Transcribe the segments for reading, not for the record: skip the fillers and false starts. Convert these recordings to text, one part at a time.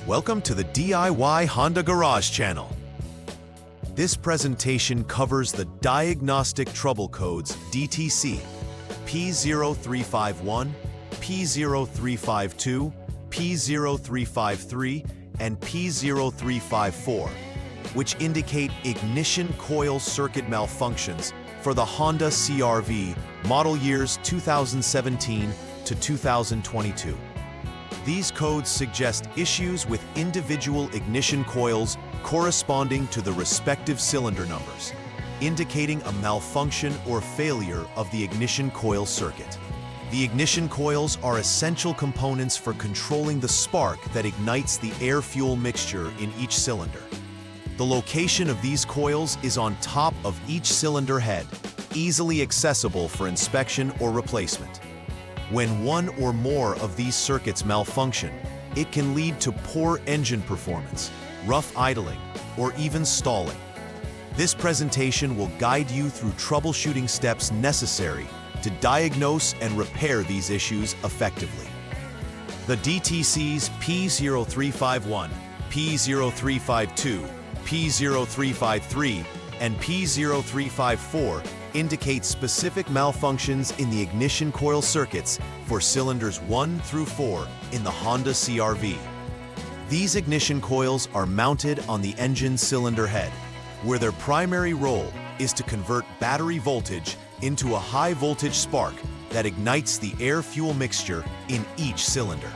Welcome to the DIY Honda Garage channel. This presentation covers the diagnostic trouble codes DTC P0351, P0352, P0353, and P0354, which indicate ignition coil circuit malfunctions for the Honda CR-V model years 2017 to 2022. These codes suggest issues with individual ignition coils corresponding to the respective cylinder numbers, indicating a malfunction or failure of the ignition coil circuit. The ignition coils are essential components for controlling the spark that ignites the air-fuel mixture in each cylinder. The location of these coils is on top of each cylinder head, easily accessible for inspection or replacement. When one or more of these circuits malfunction, it can lead to poor engine performance, rough idling, or even stalling. This presentation will guide you through troubleshooting steps necessary to diagnose and repair these issues effectively. The DTCs P0351, P0352, P0353, and P0354 indicate specific malfunctions in the ignition coil circuits for cylinders 1 through 4 in the Honda CR-V. These ignition coils are mounted on the engine cylinder head, where their primary role is to convert battery voltage into a high-voltage spark that ignites the air-fuel mixture in each cylinder.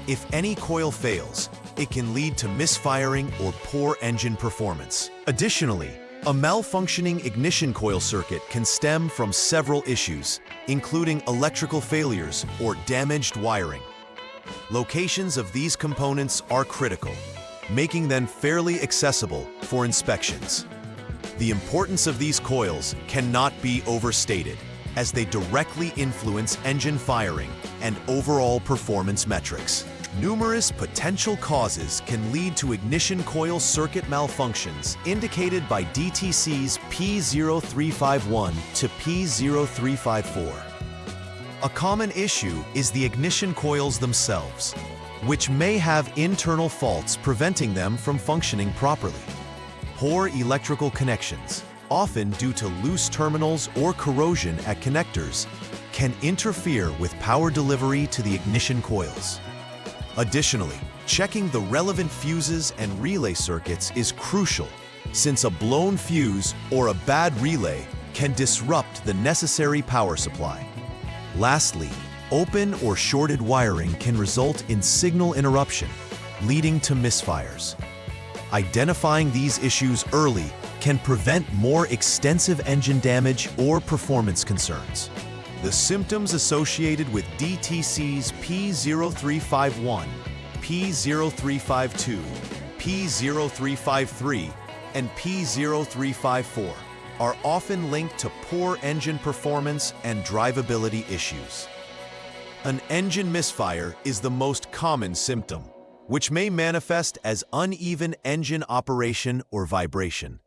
If any coil fails, it can lead to misfiring or poor engine performance. Additionally, a malfunctioning ignition coil circuit can stem from several issues, including electrical failures or damaged wiring. Locations of these components are critical, making them fairly accessible for inspections. The importance of these coils cannot be overstated, as they directly influence engine firing and overall performance metrics. Numerous potential causes can lead to ignition coil circuit malfunctions indicated by DTCs P0351 to P0354. A common issue is the ignition coils themselves, which may have internal faults preventing them from functioning properly. Poor electrical connections, often due to loose terminals or corrosion at connectors, can interfere with power delivery to the ignition coils. Additionally, checking the relevant fuses and relay circuits is crucial, since a blown fuse or a bad relay can disrupt the necessary power supply. Lastly, open or shorted wiring can result in signal interruption, leading to misfires. Identifying these issues early can prevent more extensive engine damage or performance concerns. The symptoms associated with DTCs P0351, P0352, P0353, and P0354 are often linked to poor engine performance and drivability issues. An engine misfire is the most common symptom, which may manifest as uneven engine operation or vibration.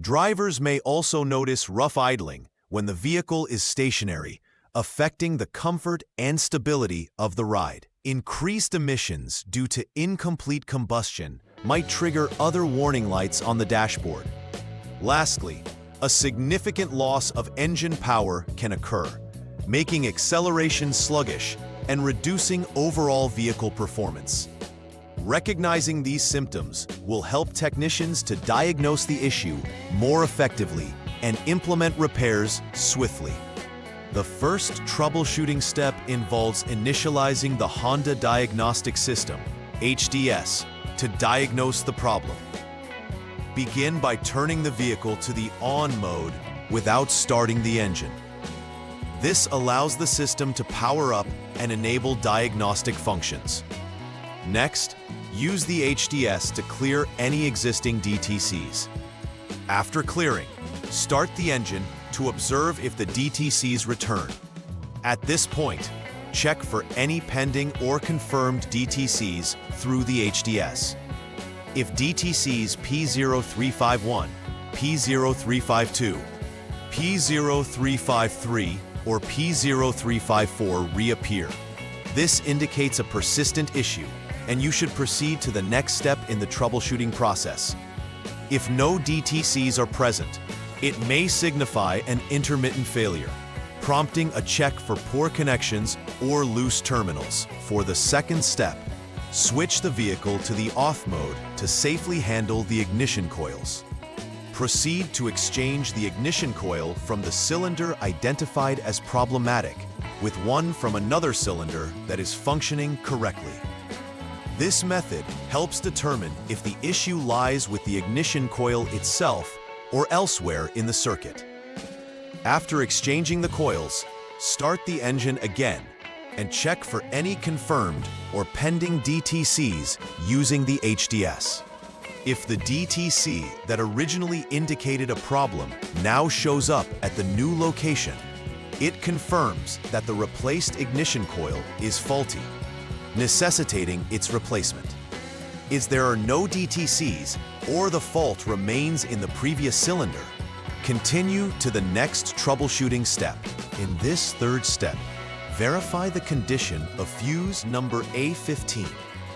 Drivers may also notice rough idling when the vehicle is stationary, affecting the comfort and stability of the ride. Increased emissions due to incomplete combustion might trigger other warning lights on the dashboard. Lastly, a significant loss of engine power can occur, making acceleration sluggish and reducing overall vehicle performance. Recognizing these symptoms will help technicians to diagnose the issue more effectively and implement repairs swiftly. The first troubleshooting step involves initializing the Honda Diagnostic System, HDS, to diagnose the problem. Begin by turning the vehicle to the on mode without starting the engine. This allows the system to power up and enable diagnostic functions. Next, use the HDS to clear any existing DTCs. After clearing, start the engine to observe if the DTCs return. At this point, check for any pending or confirmed DTCs through the HDS. If DTCs P0351, P0352, P0353, or P0354 reappear, this indicates a persistent issue and you should proceed to the next step in the troubleshooting process. If no DTCs are present, it may signify an intermittent failure, prompting a check for poor connections or loose terminals. For the second step, switch the vehicle to the off mode to safely handle the ignition coils. Proceed to exchange the ignition coil from the cylinder identified as problematic with one from another cylinder that is functioning correctly. This method helps determine if the issue lies with the ignition coil itself or elsewhere in the circuit. After exchanging the coils, start the engine again and check for any confirmed or pending DTCs using the HDS. If the DTC that originally indicated a problem now shows up at the new location, it confirms that the replaced ignition coil is faulty, necessitating its replacement. If there are no DTCs or the fault remains in the previous cylinder, continue to the next troubleshooting step. In this third step, verify the condition of fuse number A15,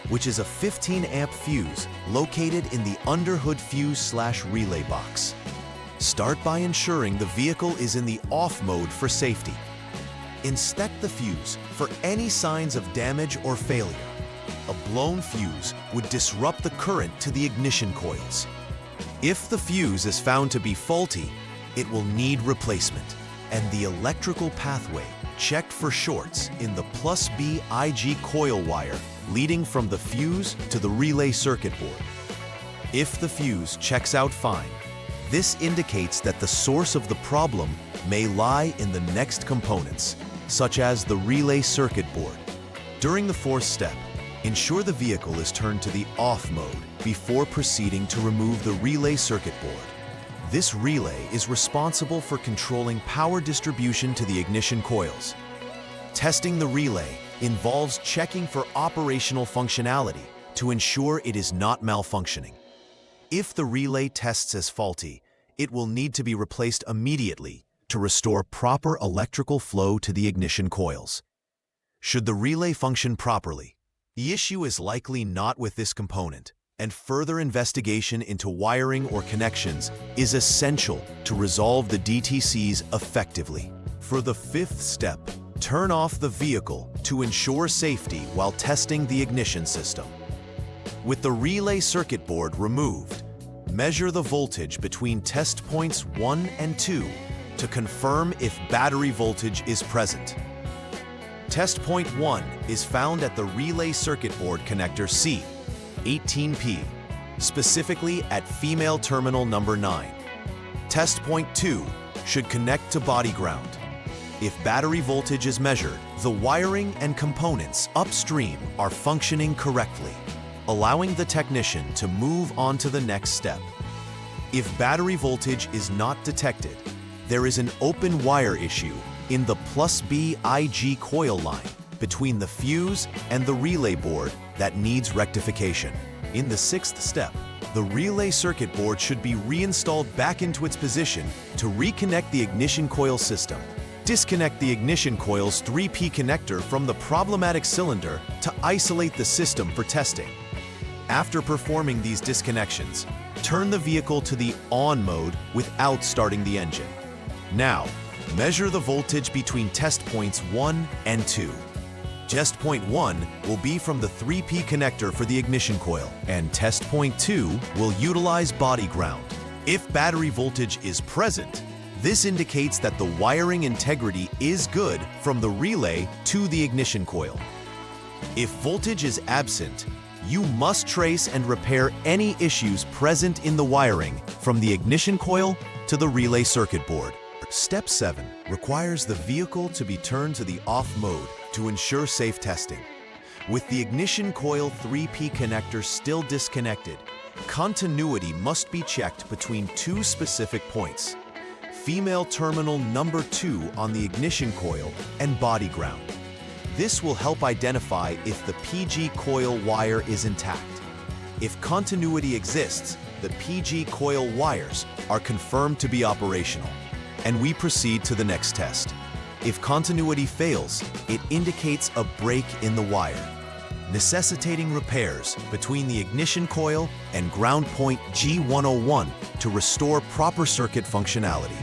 which is a 15-amp fuse located in the underhood fuse/relay box. Start by ensuring the vehicle is in the off mode for safety. Inspect the fuse for any signs of damage or failure. A blown fuse would disrupt the current to the ignition coils. If the fuse is found to be faulty, it will need replacement, and the electrical pathway checked for shorts in the +B IG coil wire leading from the fuse to the relay circuit board. If the fuse checks out fine, this indicates that the source of the problem may lie in the next components, such as the relay circuit board. During the fourth step, ensure the vehicle is turned to the off mode before proceeding to remove the relay circuit board. This relay is responsible for controlling power distribution to the ignition coils. Testing the relay involves checking for operational functionality to ensure it is not malfunctioning. If the relay tests as faulty, it will need to be replaced immediately to restore proper electrical flow to the ignition coils. Should the relay function properly, the issue is likely not with this component, and further investigation into wiring or connections is essential to resolve the DTCs effectively. For the fifth step, turn off the vehicle to ensure safety while testing the ignition system. With the relay circuit board removed, measure the voltage between test points 1 and 2 to confirm if battery voltage is present. Test point 1 is found at the relay circuit board connector C, 18P, specifically at female terminal number 9. Test point 2 should connect to body ground. If battery voltage is measured, the wiring and components upstream are functioning correctly, allowing the technician to move on to the next step. If battery voltage is not detected, there is an open wire issue in the +B IG coil line between the fuse and the relay board that needs rectification. In the sixth step, the relay circuit board should be reinstalled back into its position to reconnect the ignition coil system. Disconnect the ignition coil's 3P connector from the problematic cylinder to isolate the system for testing. After performing these disconnections, turn the vehicle to the on mode without starting the engine. Now, measure the voltage between test points 1 and 2. Test point 1 will be from the 3P connector for the ignition coil, and test point 2 will utilize body ground. If battery voltage is present, this indicates that the wiring integrity is good from the relay to the ignition coil. If voltage is absent, you must trace and repair any issues present in the wiring from the ignition coil to the relay circuit board. Step 7 requires the vehicle to be turned to the off mode to ensure safe testing. With the ignition coil 3P connector still disconnected, continuity must be checked between two specific points: female terminal number 2 on the ignition coil and body ground. This will help identify if the PG coil wire is intact. If continuity exists, the PG coil wires are confirmed to be operational, and we proceed to the next test. If continuity fails, it indicates a break in the wire. necessitating repairs between the ignition coil and ground point G101 to restore proper circuit functionality.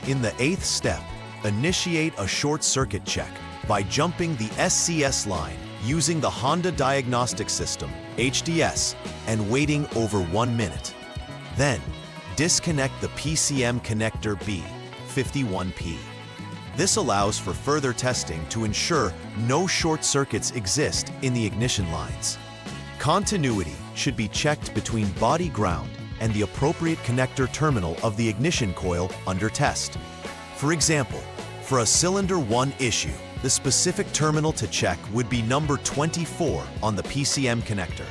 In the 8th step, initiate a short circuit check by jumping the SCS line using the Honda Diagnostic System, HDS, and waiting over 1 minute. Then, disconnect the PCM connector B51P. This allows for further testing to ensure no short circuits exist in the ignition lines. Continuity should be checked between body ground and the appropriate connector terminal of the ignition coil under test. For example, for a cylinder 1 issue, the specific terminal to check would be number 24 on the PCM connector.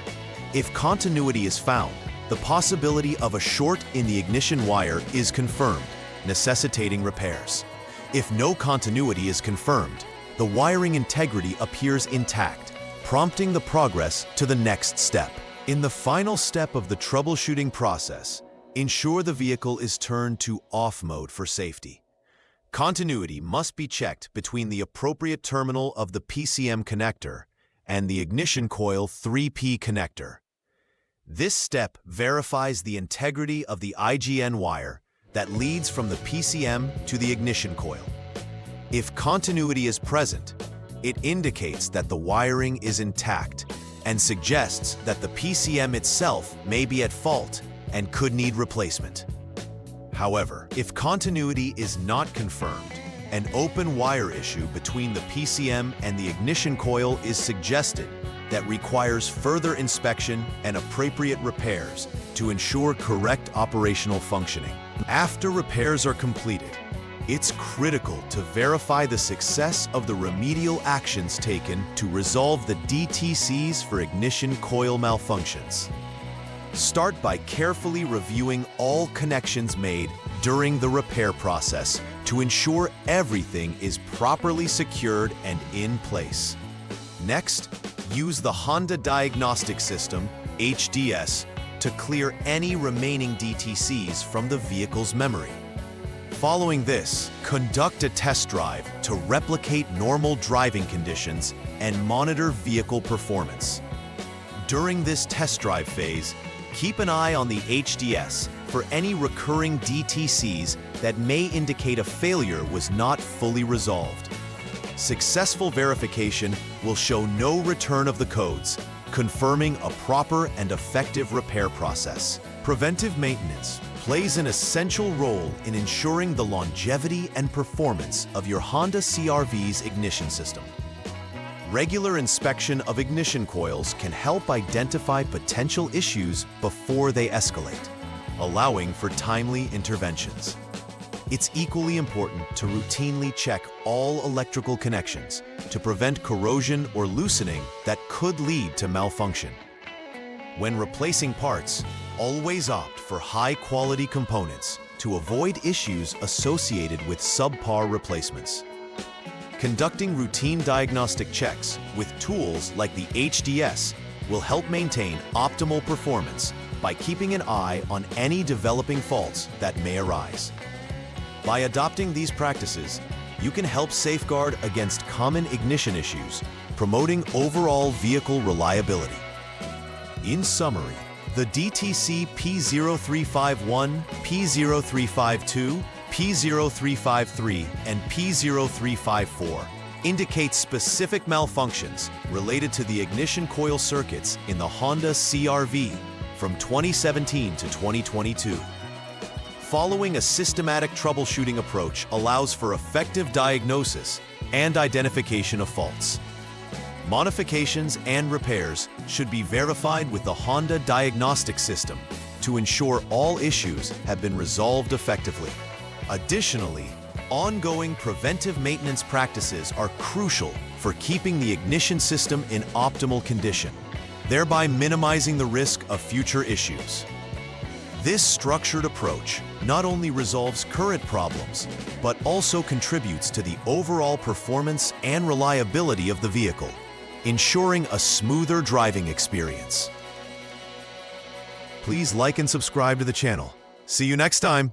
If continuity is found, the possibility of a short in the ignition wire is confirmed, necessitating repairs. If no continuity is confirmed, the wiring integrity appears intact, prompting the progress to the next step. In the final step of the troubleshooting process, ensure the vehicle is turned to off mode for safety. Continuity must be checked between the appropriate terminal of the PCM connector and the ignition coil 3P connector. This step verifies the integrity of the IGN wire that leads from the PCM to the ignition coil. If continuity is present, it indicates that the wiring is intact and suggests that the PCM itself may be at fault and could need replacement. However, if continuity is not confirmed, an open wire issue between the PCM and the ignition coil is suggested that requires further inspection and appropriate repairs to ensure correct operational functioning. After repairs are completed, it's critical to verify the success of the remedial actions taken to resolve the DTCs for ignition coil malfunctions. Start by carefully reviewing all connections made during the repair process to ensure everything is properly secured and in place. Next, use the Honda Diagnostic System, HDS, to clear any remaining DTCs from the vehicle's memory. Following this, conduct a test drive to replicate normal driving conditions and monitor vehicle performance. During this test drive phase, keep an eye on the HDS for any recurring DTCs that may indicate a failure was not fully resolved. Successful verification will show no return of the codes, confirming a proper and effective repair process. Preventive maintenance plays an essential role in ensuring the longevity and performance of your Honda CR-V's ignition system. Regular inspection of ignition coils can help identify potential issues before they escalate, allowing for timely interventions. It's equally important to routinely check all electrical connections to prevent corrosion or loosening that could lead to malfunction. When replacing parts, always opt for high-quality components to avoid issues associated with subpar replacements. Conducting routine diagnostic checks with tools like the HDS will help maintain optimal performance by keeping an eye on any developing faults that may arise. By adopting these practices, you can help safeguard against common ignition issues, promoting overall vehicle reliability. In summary, the DTC P0351, P0352, P0353, and P0354 indicate specific malfunctions related to the ignition coil circuits in the Honda CR-V from 2017 to 2022. Following a systematic troubleshooting approach allows for effective diagnosis and identification of faults. Modifications and repairs should be verified with the Honda Diagnostic System to ensure all issues have been resolved effectively. Additionally, ongoing preventive maintenance practices are crucial for keeping the ignition system in optimal condition, thereby minimizing the risk of future issues. This structured approach not only resolves current problems, but also contributes to the overall performance and reliability of the vehicle, ensuring a smoother driving experience. Please like and subscribe to the channel. See you next time.